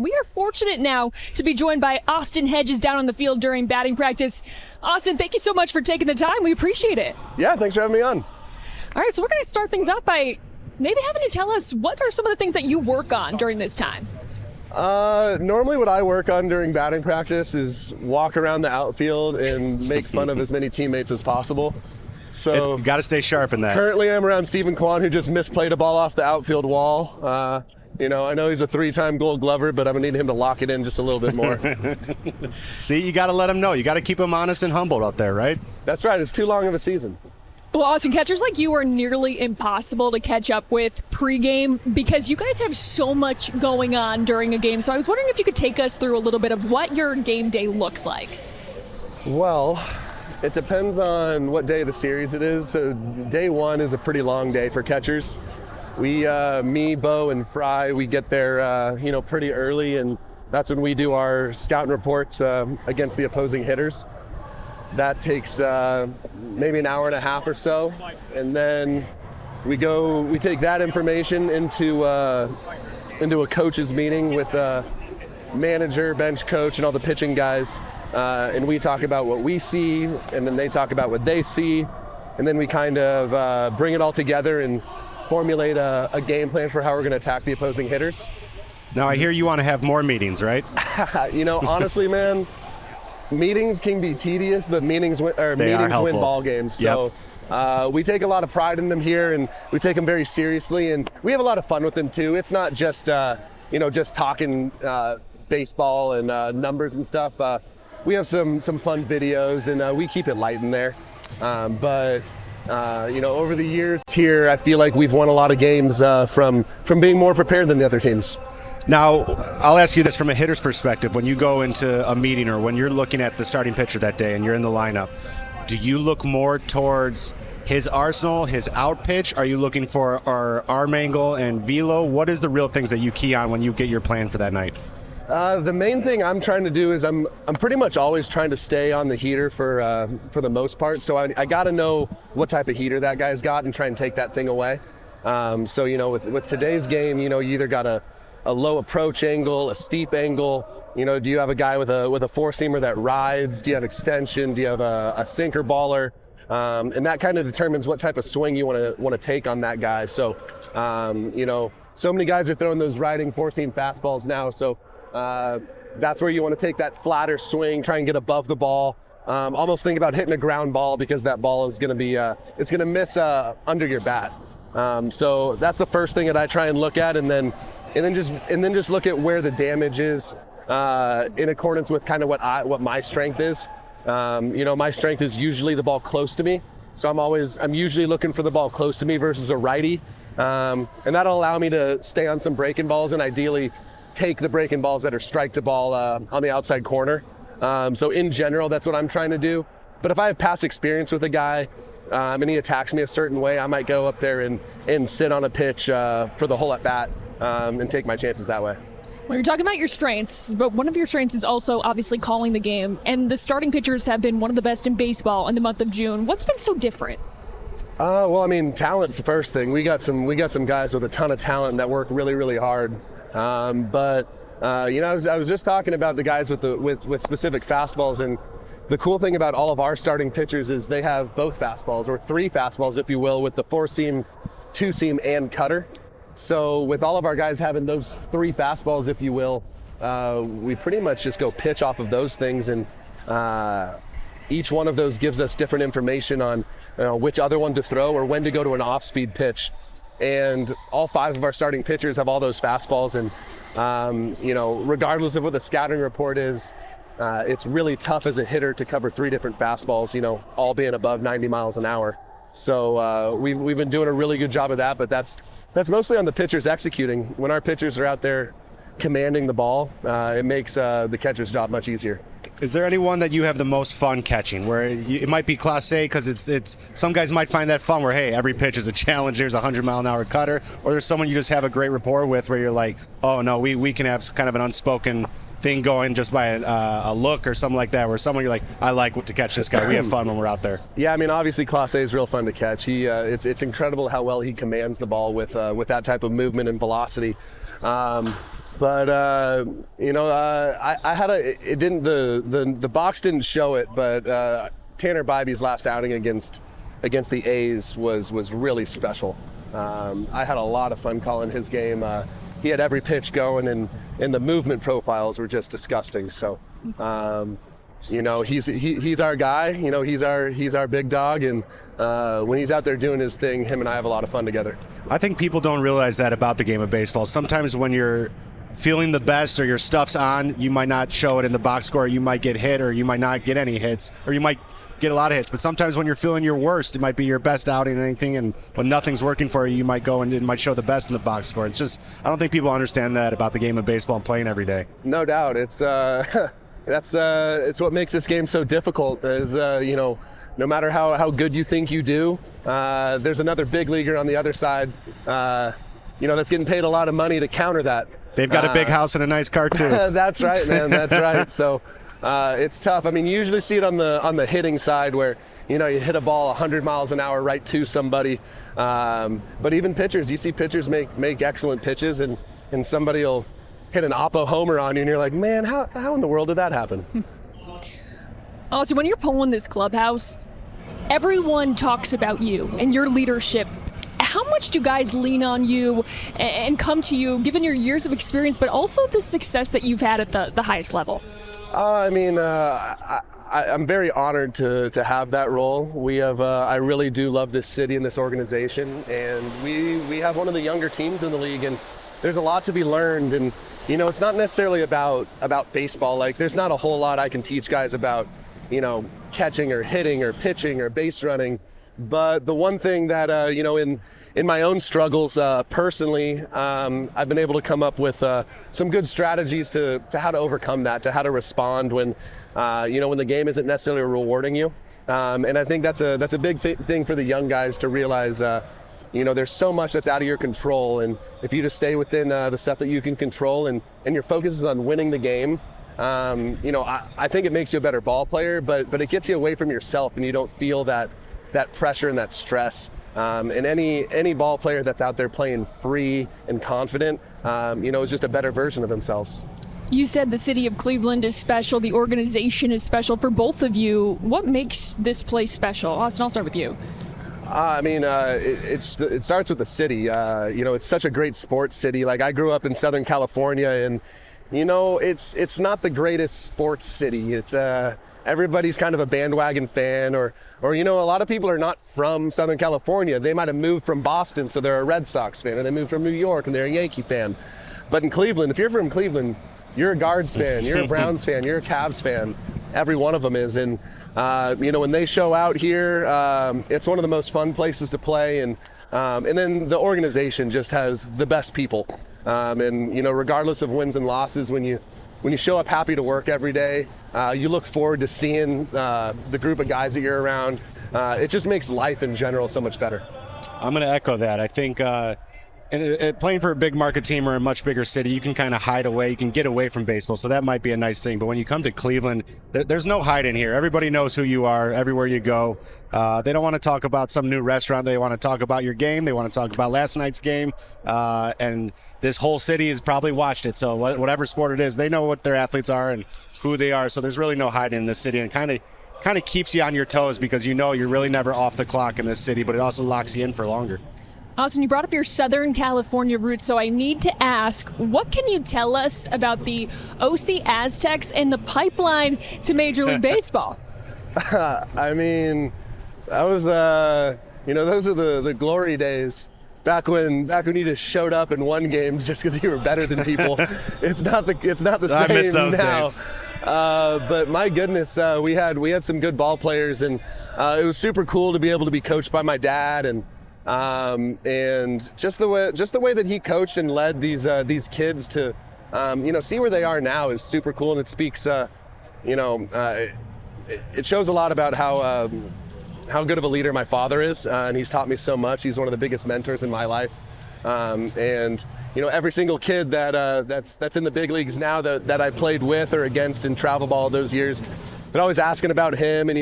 We are fortunate now to be joined by Austin Hedges down on the field during batting practice. Austin, thank you so much for taking the time. We appreciate it. Yeah, thanks for having me on. All right, so we're going to start things off by maybe having you tell us what are some of the things that you work on during this time? Normally what I work on during batting practice is walk around the outfield and make fun of as many teammates as possible. So you got to stay sharp in that. Currently I'm around Stephen Kwan, who just misplayed a ball off the outfield wall. I know he's a 3-time Gold Glover, but I'm going to need him to lock it in just a little bit more. See, you got to let him know. You got to keep him honest and humble out there, right? That's right. It's too long of a season. Well, Austin, catchers like you are nearly impossible to catch up with pregame because you guys have so much going on during a game. So I was wondering if you could take us through a little bit of what your game day looks like. Well, it depends on what day of the series it is. So day one is a pretty long day for catchers. Me, Bo, and Fry, we get there, pretty early, and that's when we do our scouting reports against the opposing hitters. That takes maybe an hour and a half or so, and then we take that information into a coach's meeting with manager, bench coach, and all the pitching guys, and we talk about what we see, and then they talk about what they see, and then we kind of bring it all together and formulate a game plan for how we're going to attack the opposing hitters. Now I hear you want to have more meetings, right? Honestly, man, meetings can be tedious, but meetings win ball games. So we take a lot of pride in them here, and we take them very seriously, and we have a lot of fun with them too. It's not just just talking baseball and numbers and stuff. We have some fun videos, and we keep it light in there. Over the years here, I feel like we've won a lot of games from being more prepared than the other teams. Now, I'll ask you this from a hitter's perspective. When you go into a meeting or when you're looking at the starting pitcher that day and you're in the lineup, do you look more towards his arsenal, his out pitch? Are you looking for our arm angle and velo? What is the real things that you key on when you get your plan for that night? The main thing I'm trying to do is I'm pretty much always trying to stay on the heater for the most part. So I got to know what type of heater that guy's got and try and take that thing away. With today's game, you either got a low approach angle, a steep angle. Do you have a guy with a four-seamer that rides? Do you have extension? Do you have a sinker baller? And that kind of determines what type of swing you want to take on that guy. So so many guys are throwing those riding four-seam fastballs now. So that's where you want to take that flatter swing, try and get above the ball. Almost think about hitting a ground ball because that ball is going to be it's going to miss under your bat. So that's the first thing that I try and look at, and then just look at where the damage is in accordance with kind of what my strength is. My strength is usually the ball close to me, so I'm usually looking for the ball close to me versus a righty, and that'll allow me to stay on some breaking balls and ideally take the breaking balls that are strike to ball on the outside corner. So in general, that's what I'm trying to do. But if I have past experience with a guy and he attacks me a certain way, I might go up there and sit on a pitch for the whole at bat and take my chances that way. Well, you're talking about your strengths, but one of your strengths is also obviously calling the game. And the starting pitchers have been one of the best in baseball in the month of June. What's been so different? Talent's the first thing. We got some guys with a ton of talent that work really, really hard. I was just talking about the guys with specific fastballs, and the cool thing about all of our starting pitchers is they have both fastballs, or three fastballs, if you will, with the four-seam, two-seam, and cutter. So with all of our guys having those three fastballs, if you will, we pretty much just go pitch off of those things, and each one of those gives us different information on which other one to throw or when to go to an off-speed pitch. And all five of our starting pitchers have all those fastballs, and regardless of what the scouting report is, it's really tough as a hitter to cover three different fastballs, all being above 90 miles an hour. So we've been doing a really good job of that, but that's mostly on the pitchers executing. When our pitchers are out there commanding the ball, it makes the catcher's job much easier. Is there anyone that you have the most fun catching, where it might be Class A because it's some guys might find that fun where, hey, every pitch is a challenge, there's a 100-mile-an-hour cutter, or there's someone you just have a great rapport with where you're like, oh no, we can have kind of an unspoken thing going just by a look or something like that, where someone you're like, I like to catch this guy, we have fun when we're out there? Yeah, obviously Class A is real fun to catch. It's incredible how well he commands the ball with that type of movement and velocity. But I had it didn't the box didn't show it, but Tanner Bybee's last outing against the A's was really special. I had a lot of fun calling his game. He had every pitch going, and the movement profiles were just disgusting. So, he's our guy. He's our big dog, and when he's out there doing his thing, him and I have a lot of fun together. I think people don't realize that about the game of baseball. Sometimes when you're feeling the best or your stuff's on, you might not show it in the box score. You might get hit, or you might not get any hits, or you might get a lot of hits. But sometimes when you're feeling your worst, it might be your best outing and anything, and when nothing's working for you, you might go and it might show the best in the box score. It's just, I don't think people understand that about the game of baseball and playing every day. No doubt. It's it's what makes this game so difficult is, no matter how good you think you do, there's another big leaguer on the other side, that's getting paid a lot of money to counter that. They've got a big house and a nice car too. That's right, man. That's right. So it's tough. I mean, you usually see it on the hitting side where, you hit a ball 100 miles an hour right to somebody. But even pitchers, you see pitchers make excellent pitches, and somebody will hit an oppo homer on you, and you're like, man, how in the world did that happen? Also, when you're pulling this clubhouse, everyone talks about you and your leadership. How much do guys lean on you and come to you, given your years of experience, but also the success that you've had at the highest level? I'm very honored to have that role. We have, I really do love this city and this organization, and we have one of the younger teams in the league, and there's a lot to be learned. And it's not necessarily about baseball. Like, there's not a whole lot I can teach guys about, catching or hitting or pitching or base running. But the one thing that, in my own struggles personally, I've been able to come up with some good strategies to how to overcome that, to how to respond when the game isn't necessarily rewarding you. And I think that's a big thing for the young guys to realize. There's so much that's out of your control, and if you just stay within the stuff that you can control, and your focus is on winning the game, I think it makes you a better ball player, but it gets you away from yourself, and you don't feel that pressure and that stress. And any ball player that's out there playing free and confident, is just a better version of themselves. You said the city of Cleveland is special, the organization is special for both of you. What makes this place special? Austin, I'll start with you. It starts with the city. It's such a great sports city. Like, I grew up in Southern California, and it's not the greatest sports city. It's everybody's kind of a bandwagon fan, or a lot of people are not from Southern California. They might have moved from Boston, so they're a Red Sox fan, or they moved from New York and they're a Yankee fan. But in Cleveland, if you're from Cleveland, you're a Guards fan, you're a Browns fan, you're a Cavs fan. Every one of them is. And when they show out here, it's one of the most fun places to play, and then the organization just has the best people. Regardless of wins and losses, when you show up happy to work every day, you look forward to seeing the group of guys that you're around. It just makes life in general so much better. I'm going to echo that. I think playing for a big market team or a much bigger city, you can kind of hide away. You can get away from baseball, so that might be a nice thing. But when you come to Cleveland, there's no hiding here. Everybody knows who you are everywhere you go. They don't want to talk about some new restaurant. They want to talk about your game. They want to talk about last night's game. And this whole city has probably watched it. So whatever sport it is, they know what their athletes are and who they are. So there's really no hiding in this city, and kind of keeps you on your toes, because you're really never off the clock in this city, but it also locks you in for longer. Austin, you brought up your Southern California roots, so I need to ask, what can you tell us about the OC Aztecs and the pipeline to Major League Baseball? I mean, that was, those are the glory days. Back when you just showed up and won games just because you were better than people. It's not the same I miss those now. days. But my goodness, we had some good ball players, and it was super cool to be able to be coached by my dad, and just the way that he coached and led these kids to see where they are now is super cool, and it speaks it shows a lot about how good of a leader my father is, and he's taught me so much. He's one of the biggest mentors in my life, and every single kid that's in the big leagues now that I played with or against in travel ball those years, they're always asking about him, and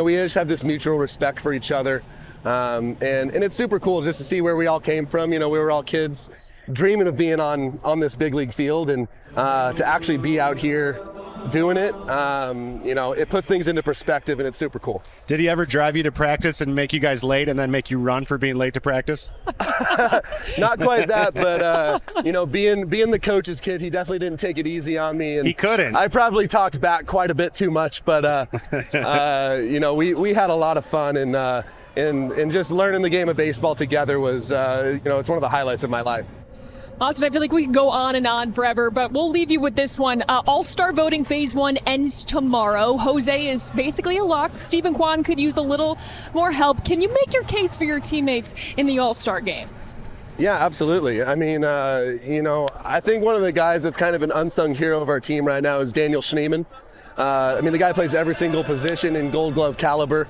we just have this mutual respect for each other. And it's super cool just to see where we all came from. We were all kids dreaming of being on this big league field, and to actually be out here doing it, it puts things into perspective, and it's super cool. Did he ever drive you to practice and make you guys late and then make you run for being late to practice? Not quite that, but being the coach's kid, he definitely didn't take it easy on me. And he couldn't. I probably talked back quite a bit too much, but we had a lot of fun, and just learning the game of baseball together was it's one of the highlights of my life. Austin, I feel like we could go on and on forever, but we'll leave you with this one. All-Star voting phase 1 ends tomorrow. Jose is basically a lock. Stephen Kwan could use a little more help. Can you make your case for your teammates in the All-Star game? Yeah, absolutely. I mean, I think one of the guys that's kind of an unsung hero of our team right now is Daniel Schneemann. The guy plays every single position in Gold Glove caliber.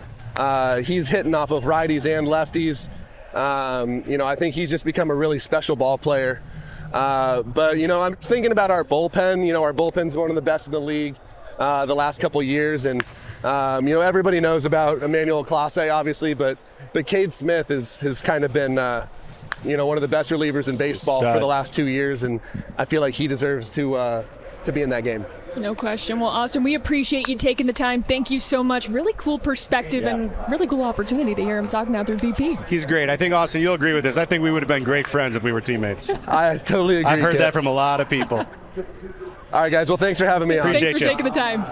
He's hitting off of righties and lefties. I think he's just become a really special ball player. But I'm thinking about our bullpen. Our bullpen's one of the best in the league the last couple years. And, everybody knows about Emmanuel Clase, obviously, but Cade Smith has kind of been, one of the best relievers in baseball for the last 2 years. And I feel like he deserves to be in that game. No question. Well, Austin, we appreciate you taking the time. Thank you so much. Really cool perspective and really cool opportunity to hear him talk now through BP. He's great. I think, Austin, you'll agree with this. I think we would have been great friends if we were teammates. I totally agree. I've heard that from a lot of people. All right, guys. Well, thanks for having me on. Thanks for taking the time.